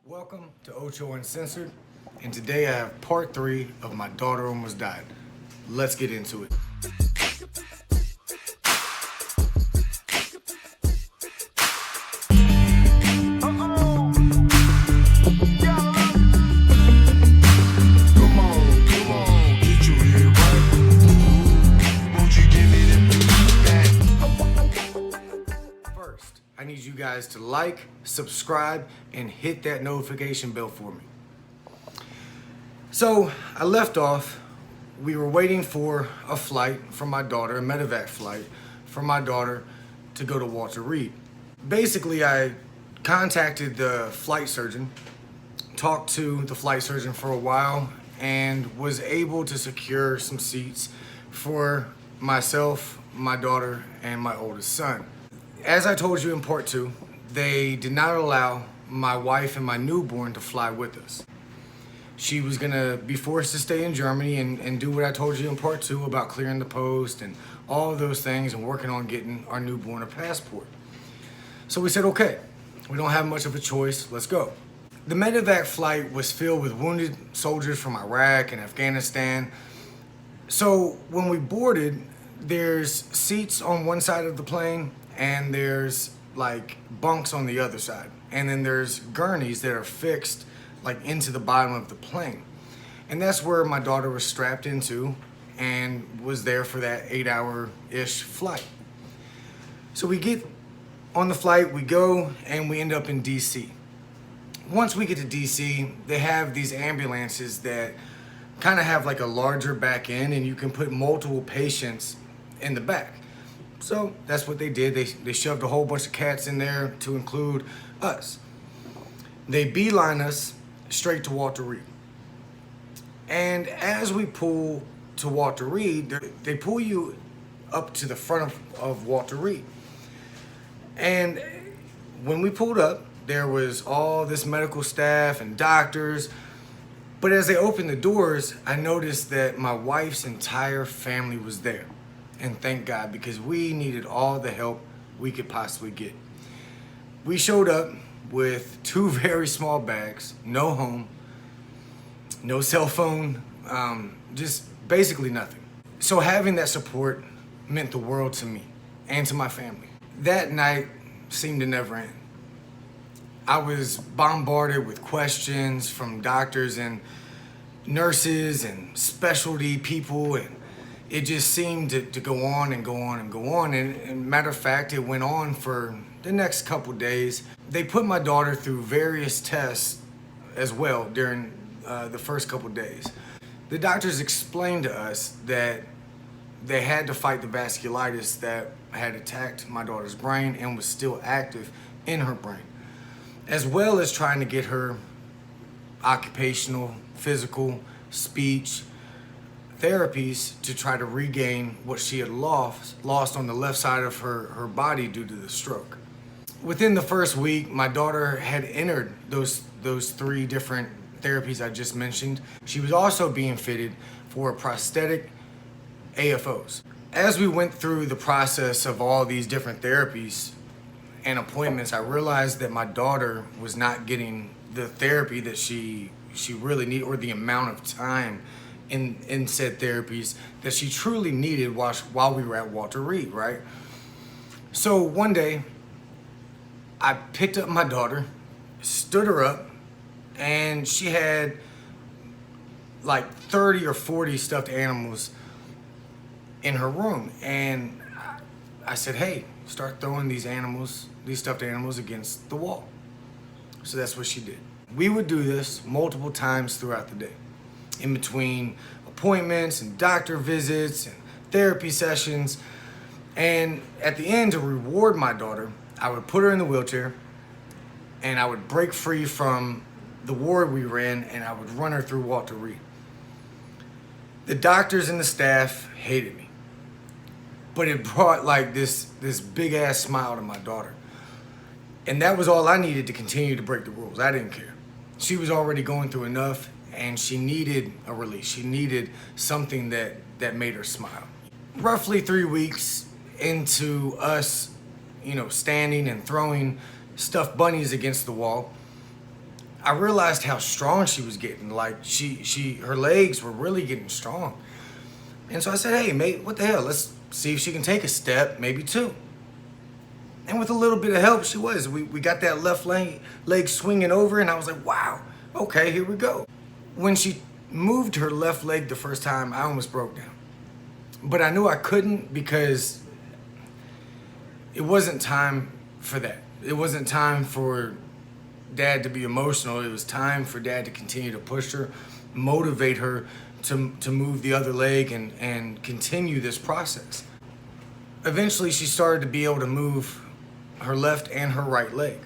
Welcome to Ocho Uncensored, and today I have part 3 of My Daughter Almost Died. Let's get into it. First, I need you guys to like, subscribe, and hit that notification bell for me. So I left off, we were waiting for a flight for my daughter, a medevac flight for my daughter to go to Walter Reed. Basically, I contacted the flight surgeon, talked to the flight surgeon for a while, and was able to secure some seats for myself, my daughter, and my oldest son. As I told you in part 2, they did not allow my wife and my newborn to fly with us. She was gonna be forced to stay in Germany and do what I told you in part 2 about clearing the post and all of those things and working on getting our newborn a passport. So we said, okay, we don't have much of a choice, let's go. The medevac flight was filled with wounded soldiers from Iraq and Afghanistan. So when we boarded, there's seats on one side of the plane and there's like bunks on the other side. And then there's gurneys that are fixed like into the bottom of the plane. And that's where my daughter was strapped into and was there for that 8-hour-ish flight. So we get on the flight, we go, and we end up in DC. Once we get to DC, they have these ambulances that kind of have like a larger back end and you can put multiple patients in the back. So that's what they did. They shoved a whole bunch of cats in there to include us. They beeline us straight to Walter Reed. And as we pull to Walter Reed, they pull you up to the front of Walter Reed. And when we pulled up, there was all this medical staff and doctors. But as they opened the doors, I noticed that my wife's entire family was there. And thank God, because we needed all the help we could possibly get. We showed up with 2 very small bags, no home, no cell phone, just basically nothing. So having that support meant the world to me and to my family. That night seemed to never end. I was bombarded with questions from doctors and nurses and specialty people, and it just seemed to go on and go on and go on. And matter of fact, it went on for the next couple days. They put my daughter through various tests as well during the first couple days. The doctors explained to us that they had to fight the vasculitis that had attacked my daughter's brain and was still active in her brain, as well as trying to get her occupational, physical, speech therapies to try to regain what she had lost on the left side of her body due to the stroke. Within the first week, my daughter had entered those 3 different therapies I just mentioned. She was also being fitted for prosthetic AFOs. As we went through the process of all these different therapies and appointments, I realized that my daughter was not getting the therapy that she really needed, or the amount of time in said therapies that she truly needed while we were at Walter Reed, right? So one day, I picked up my daughter, stood her up, and she had like 30 or 40 stuffed animals in her room. And I said, hey, start throwing these stuffed animals against the wall. So that's what she did. We would do this multiple times throughout the day, in between appointments and doctor visits and therapy sessions. And at the end, to reward my daughter, I would put her in the wheelchair and I would break free from the ward we were in and I would run her through Walter Reed. The doctors and the staff hated me, but it brought like this big ass smile to my daughter. And that was all I needed to continue to break the rules. I didn't care. She was already going through enough and she needed a release. She needed something that made her smile. Roughly 3 weeks into us, standing and throwing stuffed bunnies against the wall, I realized how strong she was getting. Like her legs were really getting strong. And so I said, hey, mate, what the hell? Let's see if she can take a step, maybe two. And with a little bit of help, she was. We got that left leg swinging over, and I was like, wow, okay, here we go. When she moved her left leg the first time, I almost broke down. But I knew I couldn't because it wasn't time for that. It wasn't time for Dad to be emotional. It was time for Dad to continue to push her, motivate her to move the other leg and continue this process. Eventually, she started to be able to move her left and her right leg.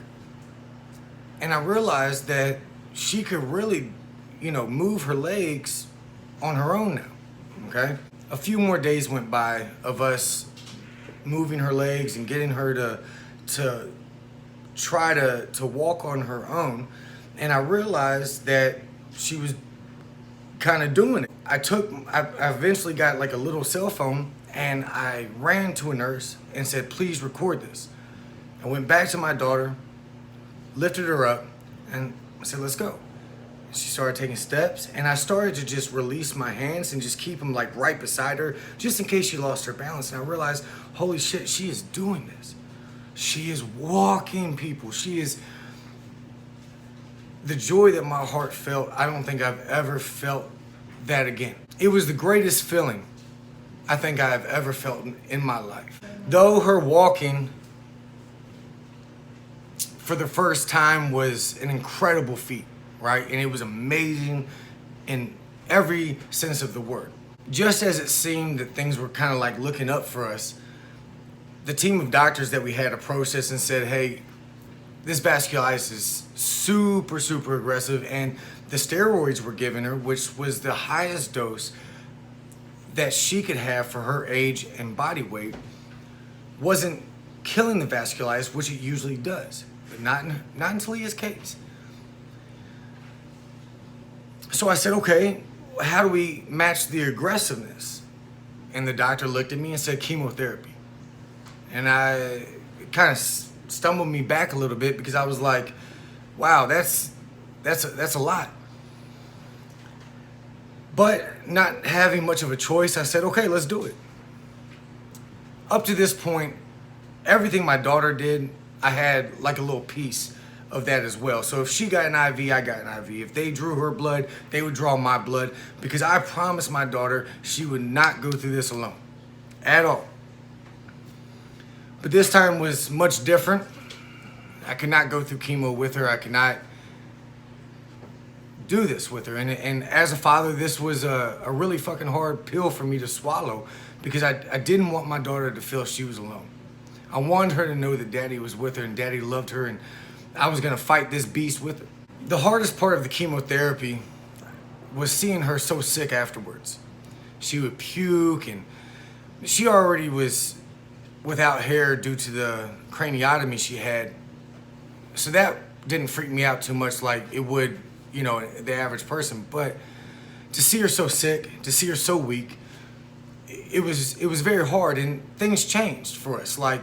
And I realized that she could really, move her legs on her own now, okay? A few more days went by of us moving her legs and getting her to try to walk on her own. And I realized that she was kind of doing it. I eventually got like a little cell phone, and I ran to a nurse and said, please record this. I went back to my daughter, lifted her up, and I said, let's go. She started taking steps, and I started to just release my hands and just keep them like right beside her, just in case she lost her balance. And I realized, holy shit, she is doing this. She is walking, people. She is... The joy that my heart felt, I don't think I've ever felt that again. It was the greatest feeling I think I have ever felt in my life. Though her walking for the first time was an incredible feat, right? And it was amazing in every sense of the word. Just as it seemed that things were kind of like looking up for us, the team of doctors that we had approached us and said, hey, this vasculitis is super, super aggressive, and the steroids were given her, which was the highest dose that she could have for her age and body weight, wasn't killing the vasculitis, which it usually does, but not in Talia's case. So I said, okay, how do we match the aggressiveness? And the doctor looked at me and said, chemotherapy. And it kind of stumbled me back a little bit because I was like, wow, that's a lot. But not having much of a choice, I said, okay, let's do it. Up to this point, everything my daughter did, I had like a little piece of that as well. So if she got an IV, I got an IV. If they drew her blood, they would draw my blood, because I promised my daughter she would not go through this alone at all. But this time was much different. I could not go through chemo with her. I could not do this with her. And as a father, this was a really fucking hard pill for me to swallow, because I didn't want my daughter to feel she was alone. I wanted her to know that Daddy was with her and Daddy loved her, and I was gonna fight this beast with her. The hardest part of the chemotherapy was seeing her so sick afterwards. She would puke, and she already was without hair due to the craniotomy she had. So that didn't freak me out too much like it would, the average person. But to see her so sick, to see her so weak, it was very hard, and things changed for us. Like,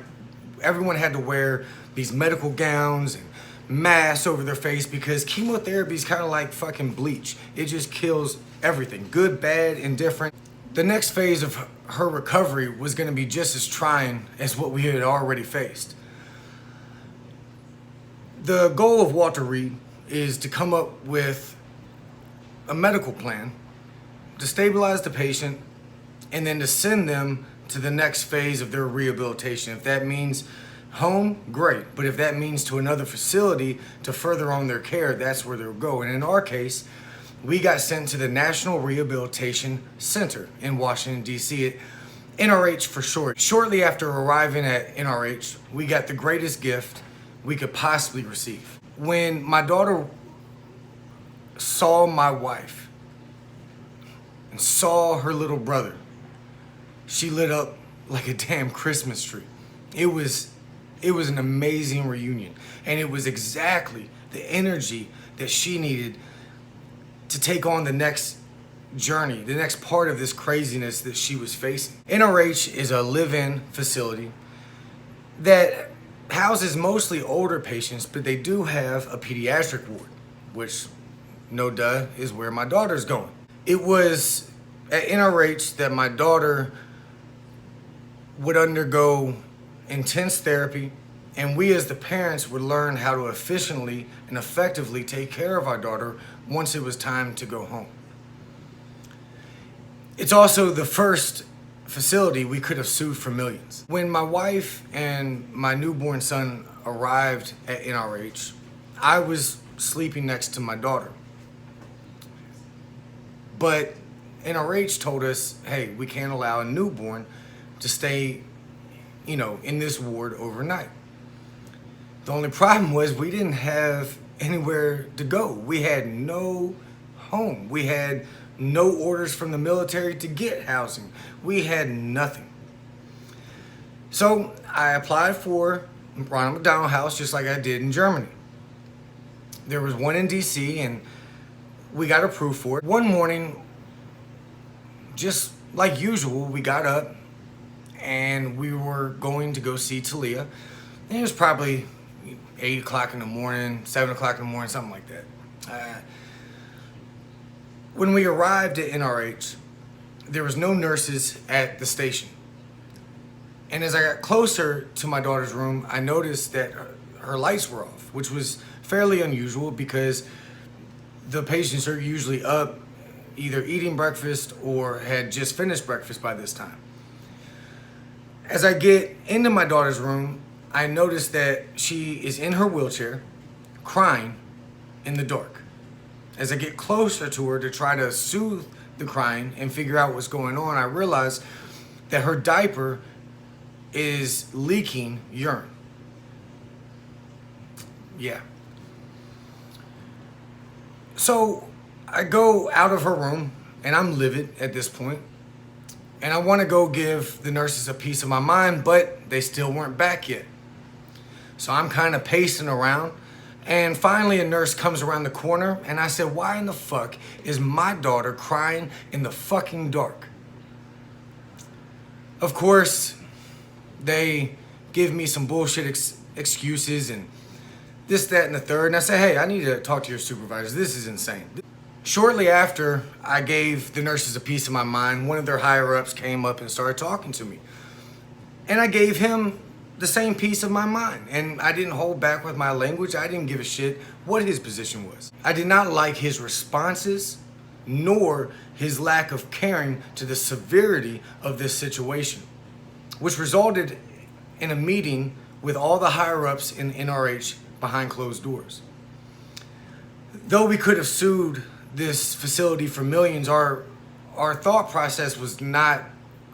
everyone had to wear these medical gowns and masks over their face, because chemotherapy is kind of like fucking bleach. It just kills everything, good, bad, indifferent. The next phase of her recovery was going to be just as trying as what we had already faced. The goal of Walter Reed is to come up with a medical plan to stabilize the patient and then to send them to the next phase of their rehabilitation. If that means home, great. But if that means to another facility to further on their care, that's where they'll go. And in our case, we got sent to the National Rehabilitation Center in Washington, D.C., NRH for short. Shortly after arriving at NRH, we got the greatest gift we could possibly receive. When my daughter saw my wife and saw her little brother, she lit up like a damn Christmas tree. It was an amazing reunion, and it was exactly the energy that she needed to take on the next journey, the next part of this craziness that she was facing. NRH is a live-in facility that houses mostly older patients, but they do have a pediatric ward. which, no duh, is where my daughter's going. It was at NRH that my daughter would undergo intense therapy, and we as the parents would learn how to efficiently and effectively take care of our daughter once it was time to go home. It's also the first facility we could have sued for millions. When my wife and my newborn son arrived at NRH, I was sleeping next to my daughter. But NRH told us, hey, we can't allow a newborn to stay, in this ward overnight. The only problem was we didn't have anywhere to go. We had no home. We had no orders from the military to get housing. We had nothing. So I applied for Ronald McDonald House just like I did in Germany. There was one in DC and we got approved for it. One morning, just like usual, we got up and we were going to go see Talia. And it was probably 8 o'clock in the morning, 7 o'clock in the morning, something like that. When we arrived at NRH, there was no nurses at the station. And as I got closer to my daughter's room, I noticed that her lights were off, which was fairly unusual because the patients are usually up either eating breakfast or had just finished breakfast by this time. As I get into my daughter's room, I notice that she is in her wheelchair, crying in the dark. As I get closer to her to try to soothe the crying and figure out what's going on, I realize that her diaper is leaking urine. Yeah. So I go out of her room and I'm livid at this point. And I want to go give the nurses a piece of my mind, but they still weren't back yet. So I'm kind of pacing around. And finally a nurse comes around the corner and I said, why in the fuck is my daughter crying in the fucking dark? Of course, they give me some bullshit excuses and this, that, and the third. And I say, hey, I need to talk to your supervisors. This is insane. Shortly after I gave the nurses a piece of my mind, one of their higher ups came up and started talking to me. And I gave him the same piece of my mind. And I didn't hold back with my language. I didn't give a shit what his position was. I did not like his responses, nor his lack of caring to the severity of this situation, which resulted in a meeting with all the higher ups in NRH behind closed doors. Though we could have sued this facility for millions, our thought process was not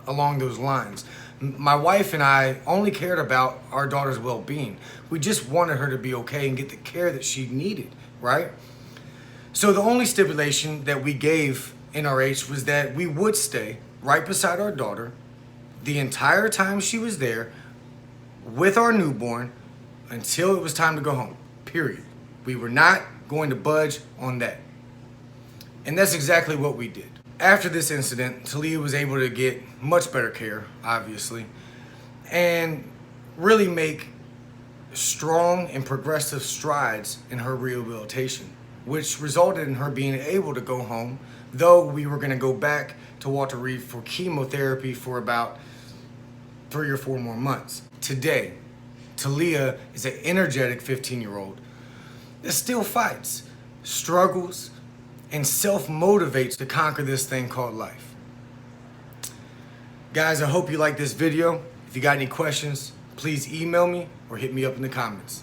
along those lines. My wife and I only cared about our daughter's well-being. We just wanted her to be okay and get the care that she needed, right? So the only stipulation that we gave NRH was that we would stay right beside our daughter the entire time she was there with our newborn until it was time to go home, period. We were not going to budge on that. And that's exactly what we did. After this incident, Talia was able to get much better care, obviously, and really make strong and progressive strides in her rehabilitation, which resulted in her being able to go home, though we were going to go back to Walter Reed for chemotherapy for about 3 or 4 more months. Today, Talia is an energetic 15-year-old that still fights, struggles, and self-motivates to conquer this thing called life. Guys, I hope you like this video. If you got any questions, please email me or hit me up in the comments.